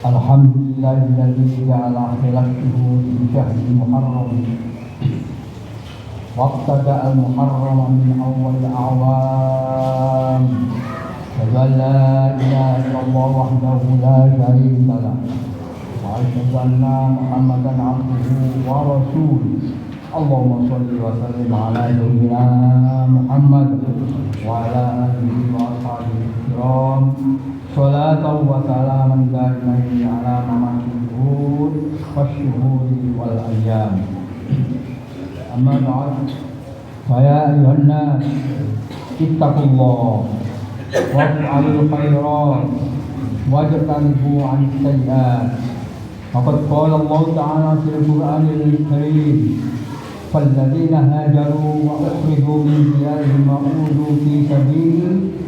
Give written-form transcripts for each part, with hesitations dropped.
Alhamdulillahilladzi ja'ala khilafatuhu fi syahri Muharram wabtada al-Muharram min awwal a'wam wa la ilaha illallah wahdahu la syarika lah wa asyhadu anna Muhammadan 'abduhu wa rasuluh. Allahumma shalli wa sallim ala sayyidina Muhammad wa ala alihi wa ashabihi kiram. Salatan wa salaman daimaini ala mamasyuhud wasyuhudi wal ayyam. Amma ba'd. Ya ayuhan nas ittaqullah wa fa'alul khairat wajtanibu 'anil sayyi'at. Faqad qala Allah ta'ala fil Qur'anil Karim falladzina hajaru wa ukhriju min diyarihim wa udu fi sabili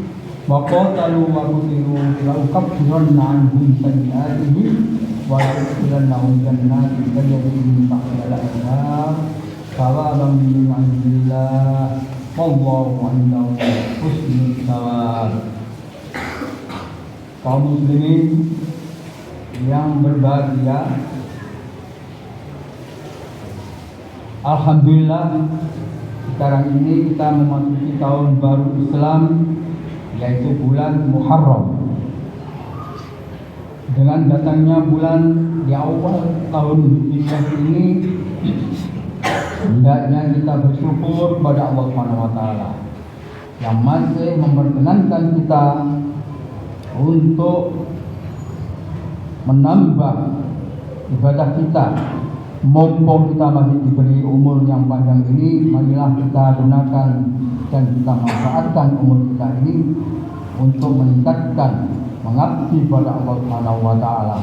wa qatalu wa qutilu la ukaffiranna anhum sayyi'atihim wa la udkhilannahum jannatin tajri min tahtiha al-anhar thawaban min 'indillah wallahu 'indahu husnul thawab. Kaum muslimin yang berbahagia, alhamdulillah sekarang ini kita memasuki tahun baru Islam, yaitu bulan Muharram. Dengan datangnya bulan di awal tahun Hijriah ini, hendaknya kita bersyukur kepada Allah Subhanahu wa taala yang masih memperkenankan kita untuk menambah ibadah kita. Mumpung kita masih diberi umur yang panjang ini, marilah kita gunakan dan kita manfaatkan umur kita ini untuk meningkatkan mengabdi pada Allah Subhanahu wa taala.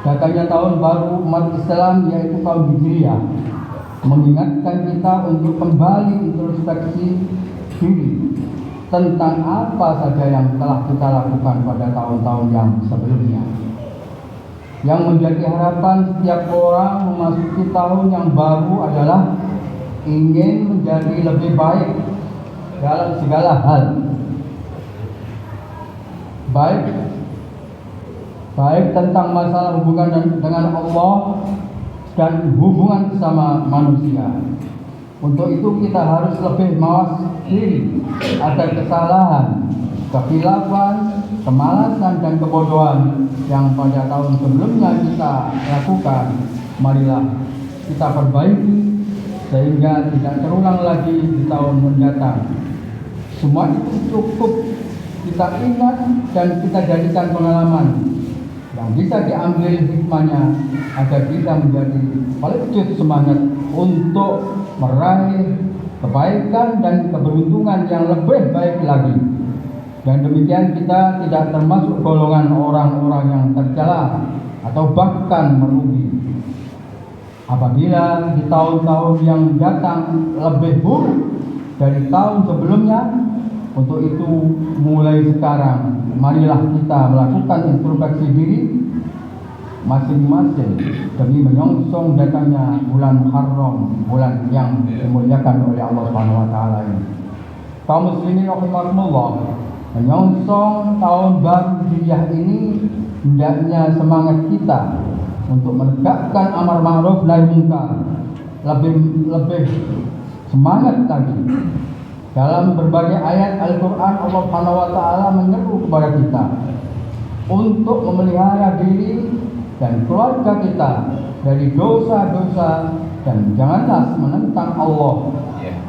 Datangnya tahun baru umat Islam, yaitu tahun Hijriah, mengingatkan kita untuk kembali introspeksi diri tentang apa saja yang telah kita lakukan pada tahun-tahun yang sebelumnya. Yang menjadi harapan setiap orang memasuki tahun yang baru adalah ingin menjadi lebih baik dalam segala hal, baik tentang masalah hubungan dengan Allah dan hubungan sesama manusia. Untuk itu kita harus lebih mawas diri agar kesalahan, kekhilafan, kemalasan dan kebodohan yang pada tahun sebelumnya kita lakukan, marilah kita perbaiki sehingga tidak terulang lagi di tahun mendatang. Semua itu cukup kita ingat dan kita jadikan pengalaman yang bisa diambil hikmahnya agar kita menjadi pelecut semangat untuk meraih kebaikan dan keberuntungan yang lebih baik lagi. Dan demikian kita tidak termasuk golongan orang-orang yang tercela atau bahkan merugi. Apabila di tahun-tahun yang datang lebih buruk dari tahun sebelumnya, untuk itu mulai sekarang marilah kita melakukan introspeksi diri masing-masing demi menyongsong datangnya bulan Muharram, bulan yang dimuliakan oleh Allah Subhanahu wa taala ini. Kaum muslimin rahimakumullah, menyongsong tahun baru Hijriah ini hendaknya semangat kita untuk menegakkan amar ma'ruf nahi munkar lebih semangat lagi. Dalam berbagai ayat Al-Quran, Allah Subhanahu wa taala menyeru kepada kita untuk memelihara diri dan keluarga kita dari dosa-dosa, dan janganlah menentang Allah yang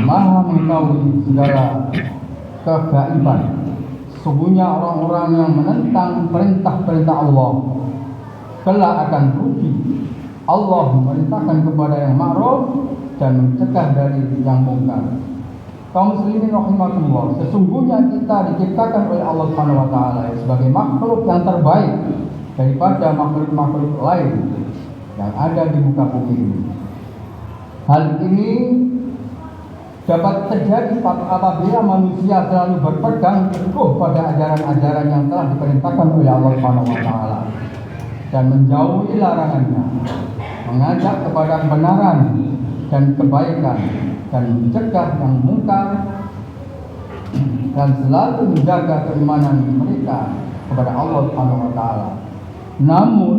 Maha mengetahui segala kegaiban. Sesungguhnya orang-orang yang menentang perintah-perintah Allah kelak akan rugi. Allah memerintahkan kepada yang ma'ruf dan mencegah dari yang mungkar. Kaum muslimin rahimakumullah, sesungguhnya kita diciptakan oleh Allah Subhanahu wa taala sebagai makhluk yang terbaik daripada makhluk-makhluk lain yang ada di muka bumi ini. Hal ini dapat terjadi apabila manusia selalu berpegang teguh pada ajaran-ajaran yang telah diperintahkan oleh Allah Subhanahu wa taala dan menjauhi larangannya, mengajak kepada kebenaran dan kebaikan dan mencegah yang mungkar dan selalu menjaga keimanan mereka kepada Allah Subhanahu wa taala. Namun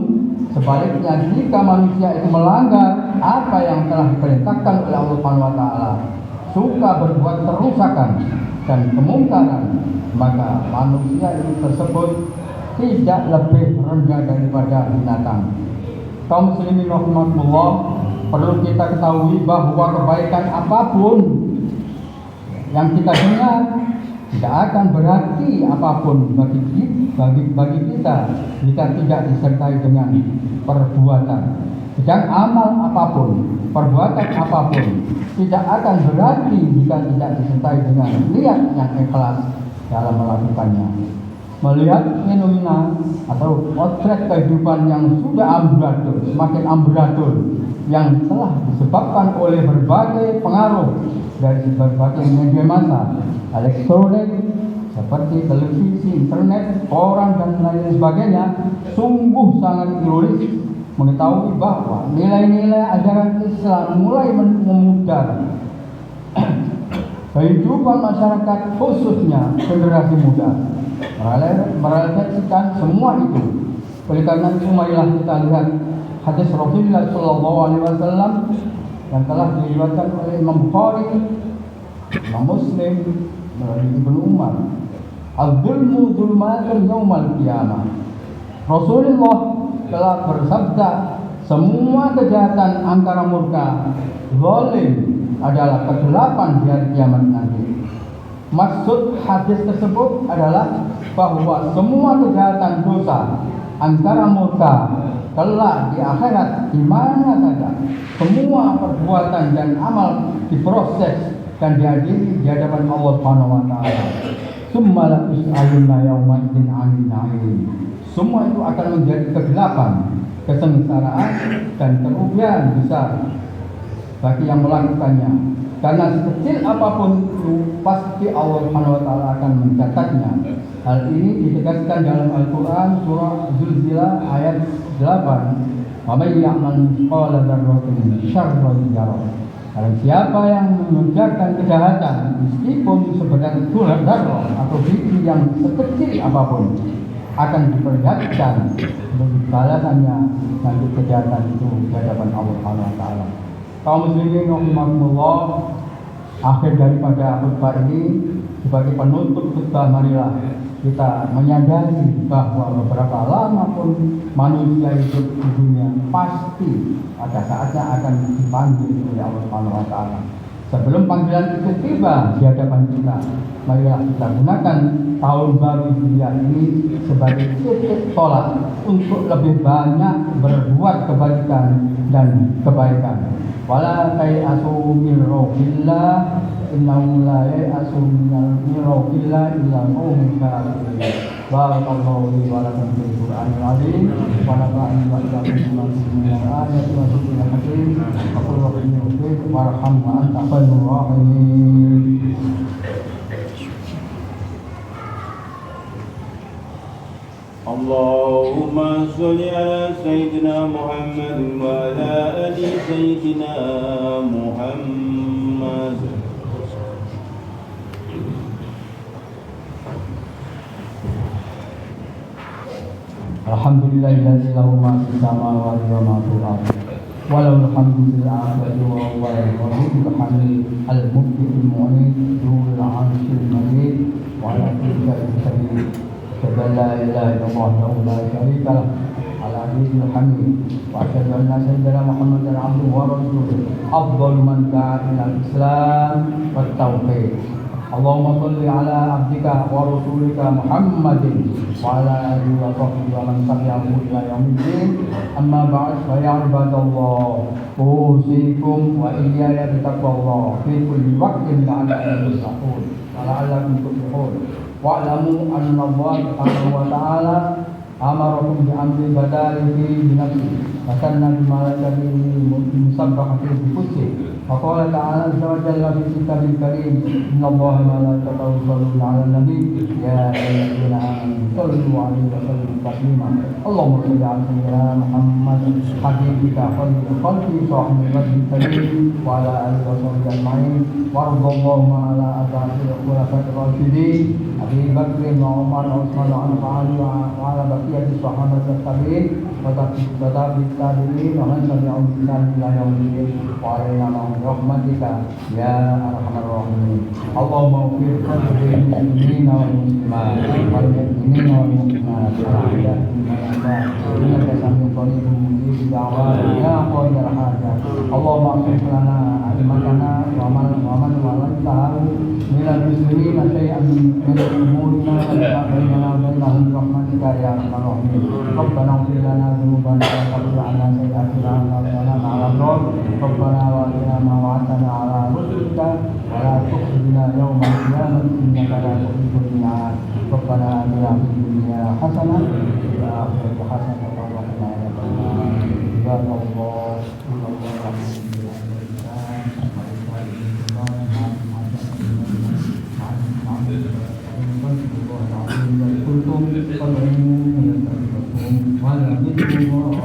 sebaliknya jika manusia itu melanggar apa yang telah diperintahkan oleh Allah Subhanahu wa taala, suka berbuat kerusakan dan kemungkaran, maka manusia itu tersebut tidak lebih rendah daripada binatang. Kaum muslimin rahimakumullah, perlu kita ketahui bahwa kebaikan apapun yang kita dengar tidak akan berarti apapun bagi kita jika tidak disertai dengan perbuatan. Sedang amal apapun, perbuatan apapun tidak akan berarti jika tidak disertai dengan niat yang ikhlas dalam melakukannya. Melihat fenomena atau potret kehidupan yang sudah amburadul, semakin amburadul, yang telah disebabkan oleh berbagai pengaruh dari berbagai media massa elektronik seperti televisi, internet, koran dan lain sebagainya, sungguh sangat ironis mengetahui bahwa nilai-nilai ajaran Islam mulai memudar kehidupan masyarakat, khususnya generasi muda, merefleksikan semua itu. Oleh karena itu, marilah kita lihat hadis Rasulullah SAW yang telah diriwayatkan oleh Imam Bukhari, Imam Muslim, dari Ibnu Umar. Al-zulmu zulmatun yaumal qiyamah. Rasulullah telah bersabda, semua kejahatan angkara murka, zalim adalah kegelapan di hari kiamat nanti. Maksud hadis tersebut adalah bahwa semua kejahatan dosa angkara murka kelak di akhirat di mana saja, semua perbuatan dan amal diproses dan diadili di hadapan Allah Subhanahu wa taala. Summa la tus'aluna yawma idzin 'anil na'im. Semua itu akan menjadi kegelapan, kesengsaraan dan kerugian besar bagi yang melakukannya. Karena sekecil apapun itu pasti Allah Subhanahu wa taala akan mencatatnya. Hal ini ditegaskan dalam Al-Qur'an surah Zulzilah ayat 8. Wa may ya'mal mithqala dzarratin syarran yarah. Barang siapa yang mengerjakan kejahatan meskipun seberat zarrah atau biji yang sekecil apapun, akan diperlihatkan untuk balasannya nanti kejahatan itu di hadapan Allah Subhanahu wa taala. Kaum muslimin rahimakumullah, akhir daripada khutbah ini sebagai penutup khutbah, marilah kita menyadari bahwa beberapa lama pun manusia hidup di dunia pasti pada saatnya akan dipanggil oleh Allah Subhanahu wa taala. Sebelum panggilan itu tiba di hadapan kita, marilah kita gunakan tahun baru Hijriah ini sebagai titik tolak untuk lebih banyak berbuat kebaikan dan kebaikan. Wala tayasu min rauhillah innahu la yasu min rauhillah illa qaumul kafirin. Barakallahu li wa lakum fil Qur'anil azim wa nafa'ani wa iyyakum bima ayati wa dhikril hakim. Aqul wa qul warham wa anta khairur rahimin. Allahumma sholli ala sayyidina Muhammad wa ala ali sayyidina Muhammad. Alhamdulillahilladzi lahu ma fis samawati wa ma fil ardi. Walau alhamdu fil akhirati wa huwa al-ghafurur rahim al-mubdi'ul mu'min dzul 'arsyil majid wa ala kulli shay'in qadir. La ilaha illallah wa la syarika lah al-'aliyyul hamid wa asyhadu anna sayyidina Muhammadan 'abduhu wa rasuluh afdalu man da'a ila al-islam wat tauhid. Allahumma shalli ala abdika wa rasulika Muhammadin wa ala alihi wa sahbihi wa man tabi'ahu ila yaumiddin. Amma ba'd, fa ya ibadallah, usikum wa iyaya bi taqwallah fi kulli waqtin la'allakum tattaqun wa la'allakum tuflihun. Wa'lamu anna Allah subhanahu wa ta'ala amarakum bi amri badalihi bi nafsi wa sanna bi malaikatihi musabbahati bi qudsi وقال تعالى عز وجل في كتابه الكريم إن الله وملائكته يصلون على النبي يا أيها الذين آمنوا صلوا عليه وسلموا تسليما اللهم صل على سيدنا محمد حبيبك خير الخلق صاحب الوجه الكريم وعلى آله وصحبه أجمعين وارض اللهم على أربعة الخلفاء الراشدين أبي بكر وعمر وعثمان وعلي وعلى بقية الصحابة التابعين وتابع التابعين ومن تبعهم بإحسان إلى يوم الدين وعلينا معهم برحمتك يا أرحم الراحمين اللهم اغفر للمسلمين والمسلمات والمؤمنين والمؤمنات الأحياء والأموات إنك سميع قريب مجيب الدعوات يا قاضي الحاجات اللهم اغفر لنا أئمتنا ومن وليته من المسلمين شيئا من أمورنا واجعل بيننا وبينهم برحمتك يا أرحم الراحمين ربنا اغفر لنا ذنوبنا وكفر عنا سيئاتنا وتوفنا مع الأبرار ربنا وآتنا ما وعدتنا على رسلك ولا تخزنا يوم القيامة إنك لا تخلف الميعاد ربنا آتنا في الدنيا حسنة وفي الآخرة حسنة وقنا عذاب النار عباد الله إن الله قلتم فادعوني يستجب لكم ولذكر الله